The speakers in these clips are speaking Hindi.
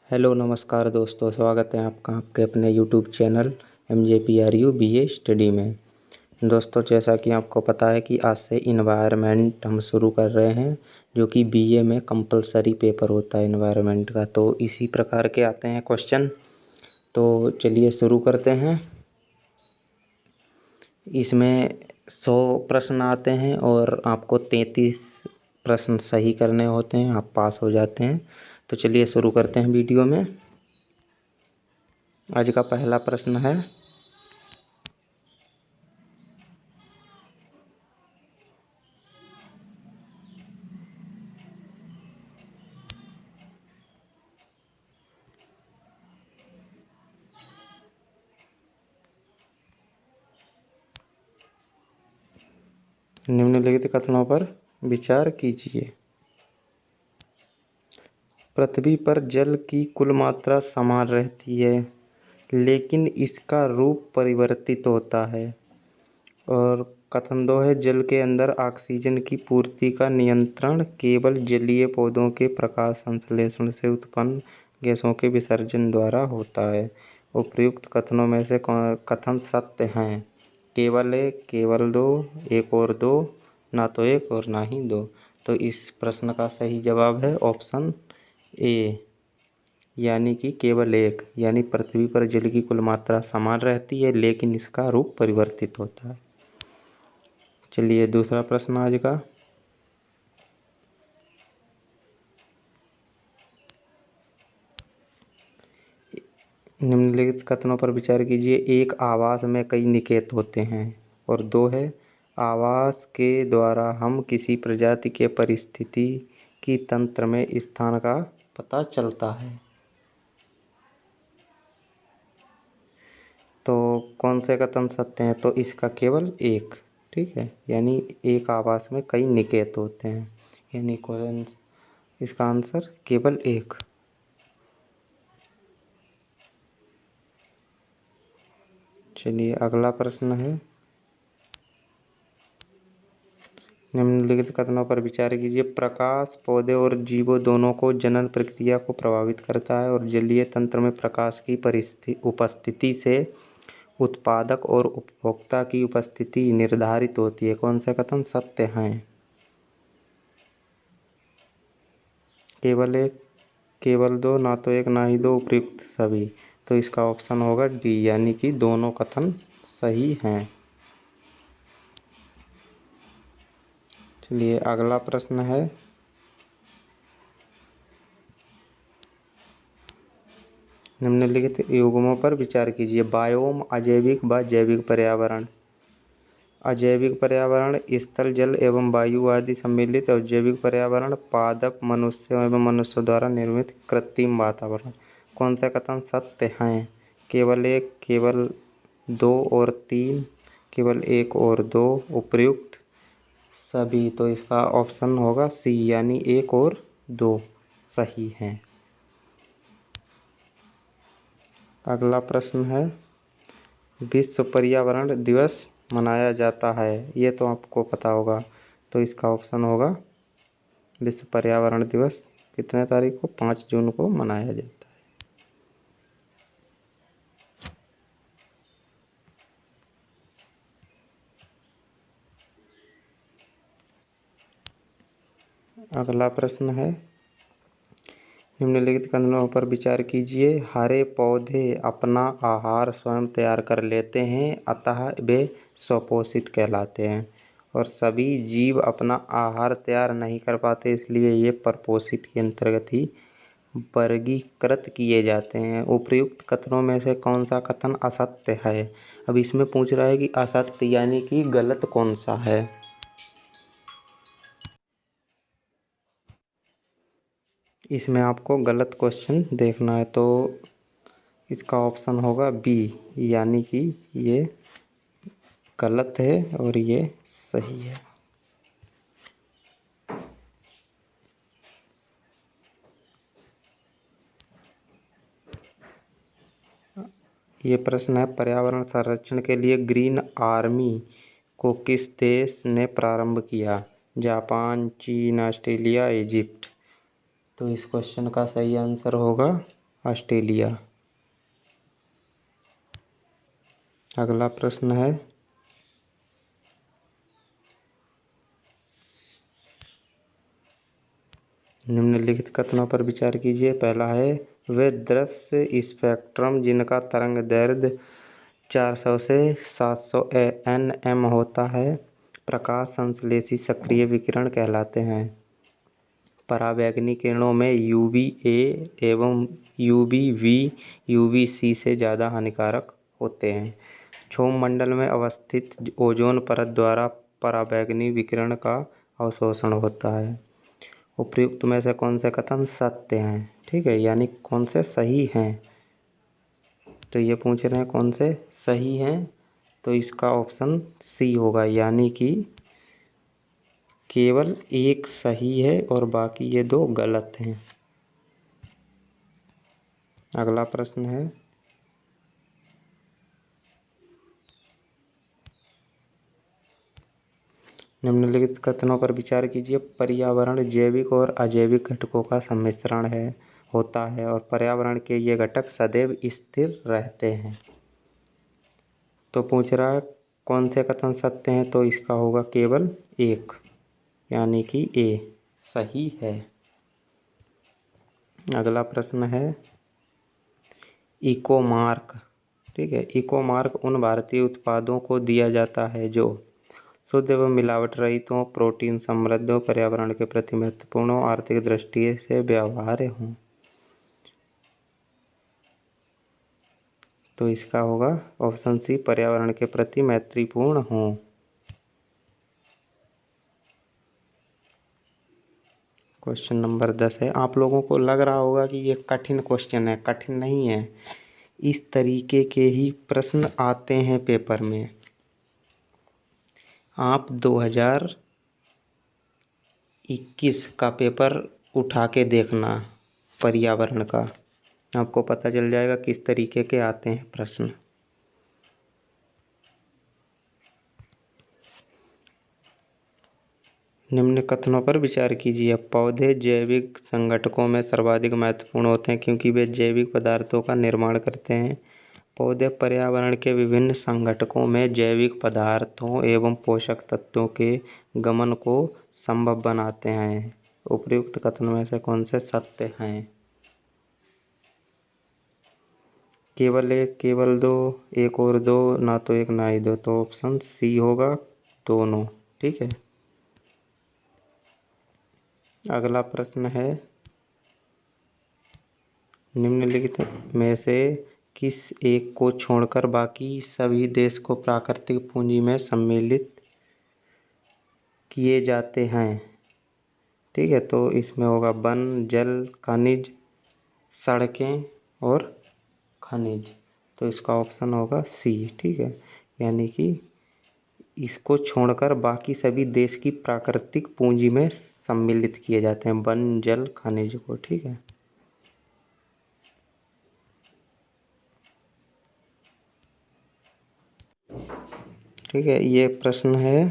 हेलो नमस्कार दोस्तों, स्वागत है आपका आपके अपने YouTube channel MJPRU BA study में। दोस्तों, जैसा कि आपको पता है कि आज से इन्वायरमेंट हम शुरू कर रहे हैं, जो कि BA में कंपलसरी पेपर होता है इन्वायरमेंट का। तो इसी प्रकार के आते हैं क्वेश्चन। तो चलिए शुरू करते हैं। इसमें 100 प्रश्न आते हैं और आपको 33 प्रश्न सही करने होते हैं, आप पास हो जाते हैं। तो चलिए शुरू करते हैं वीडियो में। आज का पहला प्रश्न है, निम्नलिखित कथनों पर विचार कीजिए। पृथ्वी पर जल की कुल मात्रा समान रहती है, लेकिन इसका रूप परिवर्तित होता है। और कथन 2 है, जल के अंदर ऑक्सीजन की पूर्ति का नियंत्रण केवल जलीय पौधों के प्रकाश संश्लेषण से उत्पन्न गैसों के विसर्जन द्वारा होता है। उपर्युक्त कथनों में से कथन सत्य हैं? केवल एक, केवल दो, एक और दो, ना तो एक और ना ही दो। तो इस प्रश्न का सही जवाब है ऑप्शन ए, यानी कि केवल एक। यानी पृथ्वी पर जल की कुल मात्रा समान रहती है, लेकिन इसका रूप परिवर्तित होता है। चलिए दूसरा प्रश्न आज का। निम्नलिखित कथनों पर विचार कीजिए। एक, आवास में कई निकेत होते हैं। और 2 है, आवास के द्वारा हम किसी प्रजाति के परिस्थिति की तंत्र में स्थान का पता चलता है। तो कौन से कथन सत्य हैं? तो इसका केवल एक, ठीक है। यानी एक आवास में कई निकेत होते हैं, यानी कौन इसका आंसर केवल एक। चलिए अगला प्रश्न है, निम्नलिखित कथनों पर विचार कीजिए। प्रकाश पौधे और जीवों दोनों को जनन प्रक्रिया को प्रभावित करता है और जलीय तंत्र में प्रकाश की उपस्थिति से उत्पादक और उपभोक्ता की उपस्थिति निर्धारित होती है। कौन से कथन सत्य हैं? केवल एक, केवल दो, ना तो एक ना ही दो, उपयुक्त सभी। तो इसका ऑप्शन होगा डी, यानी कि दोनों कथन सही हैं। चलिए अगला प्रश्न है, निम्नलिखित युग्मों पर विचार कीजिए। बायोम, अजैविक व जैविक पर्यावरण। अजैविक पर्यावरण स्थल, जल एवं वायु आदि सम्मिलित, और जैविक पर्यावरण पादप, मनुष्य एवं मनुष्य द्वारा निर्मित कृत्रिम वातावरण। कौन सा कथन सत्य हैं? केवल एक, केवल दो और तीन, केवल एक और दो, उपयुक्त सभी। तो इसका ऑप्शन होगा सी, यानी एक और दो सही हैं। अगला प्रश्न है, विश्व पर्यावरण दिवस मनाया जाता है, ये तो आपको पता होगा। तो इसका ऑप्शन होगा विश्व पर्यावरण दिवस कितने तारीख को? 5 जून को मनाया जाता है। अगला प्रश्न है, निम्नलिखित कथनों पर विचार कीजिए। हरे पौधे अपना आहार स्वयं तैयार कर लेते हैं, अतः वे स्वपोषित कहलाते हैं। और सभी जीव अपना आहार तैयार नहीं कर पाते, इसलिए ये परपोषित के अंतर्गत ही वर्गीकृत किए जाते हैं। उपर्युक्त कथनों में से कौन सा कथन असत्य है? अब इसमें पूछ रहा है कि असत्य यानी कि गलत कौन सा है। इसमें आपको गलत क्वेश्चन देखना है, तो इसका ऑप्शन होगा बी, यानी कि ये गलत है और ये सही है। ये प्रश्न है, पर्यावरण संरक्षण के लिए ग्रीन आर्मी को किस देश ने प्रारंभ किया? जापान, चीन, ऑस्ट्रेलिया, इजिप्ट। तो इस क्वेश्चन का सही आंसर होगा ऑस्ट्रेलिया। अगला प्रश्न है, निम्नलिखित कथनों पर विचार कीजिए। पहला है, वे दृश्य स्पेक्ट्रम जिनका तरंग दैर्ध्य 400 से 700 nm होता है प्रकाश संश्लेषी सक्रिय विकिरण कहलाते हैं। पराबैंगनी किरणों में UVA एवं UVB UVC से ज़्यादा हानिकारक होते हैं। क्षोभ मंडल में अवस्थित ओजोन परत द्वारा पराबैंगनी विकिरण का अवशोषण होता है। उपयुक्त में से कौन से कथन सत्य हैं? ठीक है, यानी कौन से सही हैं। तो ये पूछ रहे हैं कौन से सही हैं, तो इसका ऑप्शन सी होगा, यानी कि केवल एक सही है और बाकी ये दो गलत हैं। अगला प्रश्न है, निम्नलिखित कथनों पर विचार कीजिए। पर्यावरण जैविक और अजैविक घटकों का सम्मिश्रण होता है और पर्यावरण के ये घटक सदैव स्थिर रहते हैं। तो पूछ रहा है कौन से कथन सत्य हैं, तो इसका होगा केवल एक, यानी कि ए सही है। अगला प्रश्न है, इको मार्क। ठीक है, इको मार्क उन भारतीय उत्पादों को दिया जाता है जो शुद्ध एवं मिलावट रहित हों, प्रोटीन समृद्ध हों, पर्यावरण के प्रति महत्वपूर्ण हों, आर्थिक दृष्टि से व्यवहार्य हों। तो इसका होगा ऑप्शन सी, पर्यावरण के प्रति मैत्रीपूर्ण हों। क्वेश्चन नंबर 10 है, आप लोगों को लग रहा होगा कि ये कठिन क्वेश्चन है। कठिन नहीं है, इस तरीके के ही प्रश्न आते हैं पेपर में। आप 2021 का पेपर उठा के देखना पर्यावरण का, आपको पता चल जाएगा किस तरीके के आते हैं प्रश्न। निम्न कथनों पर विचार कीजिए। पौधे जैविक संगठकों में सर्वाधिक महत्वपूर्ण होते हैं क्योंकि वे जैविक पदार्थों का निर्माण करते हैं। पौधे पर्यावरण के विभिन्न संगठकों में जैविक पदार्थों एवं पोषक तत्वों के गमन को संभव बनाते हैं। उपयुक्त कथन में से कौन से सत्य हैं? केवल एक, केवल दो, एक और दो, ना तो एक ना ही दो। तो ऑप्शन सी होगा, दोनों। ठीक है। अगला प्रश्न है, निम्नलिखित में से किस एक को छोड़कर बाकी सभी देश को प्राकृतिक पूंजी में सम्मिलित किए जाते हैं? ठीक है, तो इसमें होगा वन, जल, खनिज, सड़कें और खनिज। तो इसका ऑप्शन होगा सी। ठीक है, यानी कि इसको छोड़कर बाकी सभी देश की प्राकृतिक पूंजी में सम्मिलित किए जाते हैं, वन, जल, खनिज को। ठीक है। ठीक है, ये प्रश्न है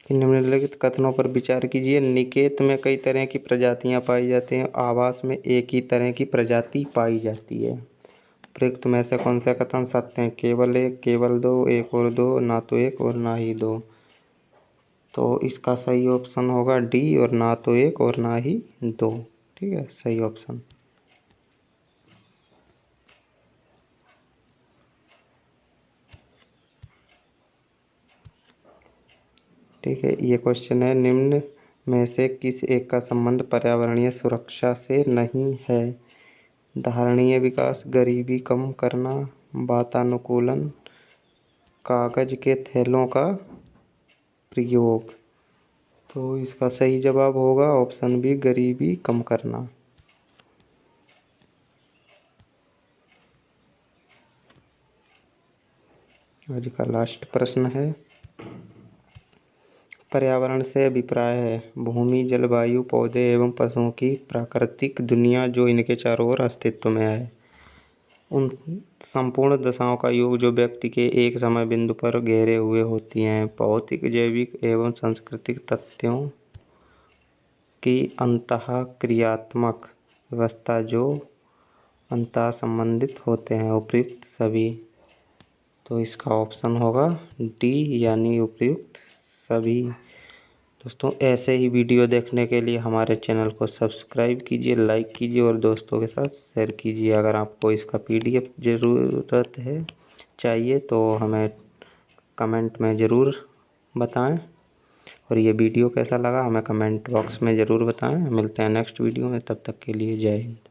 कि निम्नलिखित कथनों पर विचार कीजिए। निकेत में कई तरह की प्रजातियां पाई जाती हैं, आवास में एक ही तरह की प्रजाति पाई जाती है। उपयुक्त में से कौन से कथन सत्य हैं? केवल एक, केवल दो, एक और दो, ना तो एक और ना ही दो। तो इसका सही ऑप्शन होगा डी, और ना तो एक और ना ही दो। ठीक है, सही ऑप्शन। ठीक है, ये क्वेश्चन है, निम्न में से किस एक का संबंध पर्यावरणीय सुरक्षा से नहीं है? धारणीय विकास, गरीबी कम करना, वातानुकूलन, कागज के थैलों का प्रयोग। तो इसका सही जवाब होगा ऑप्शन बी, गरीबी कम करना। आज का लास्ट प्रश्न है, पर्यावरण से अभिप्राय है भूमि, जलवायु, पौधे एवं पशुओं की प्राकृतिक दुनिया जो इनके चारों ओर अस्तित्व में है, उन संपूर्ण दशाओं का योग जो व्यक्ति के एक समय बिंदु पर घेरे हुए होती हैं। भौतिक, जैविक एवं सांस्कृतिक तथ्यों की अंतःक्रियात्मक व्यवस्था जो अंतः संबंधित होते हैं, उपयुक्त सभी। तो इसका ऑप्शन होगा डी, यानी उपयुक्त सभी। दोस्तों, ऐसे ही वीडियो देखने के लिए हमारे चैनल को सब्सक्राइब कीजिए, लाइक कीजिए और दोस्तों के साथ शेयर कीजिए। अगर आपको इसका PDF ज़रूरत है, चाहिए, तो हमें कमेंट में ज़रूर बताएं। और ये वीडियो कैसा लगा हमें कमेंट बॉक्स में ज़रूर बताएं। मिलते हैं नेक्स्ट वीडियो में, तब तक के लिए जय हिंद।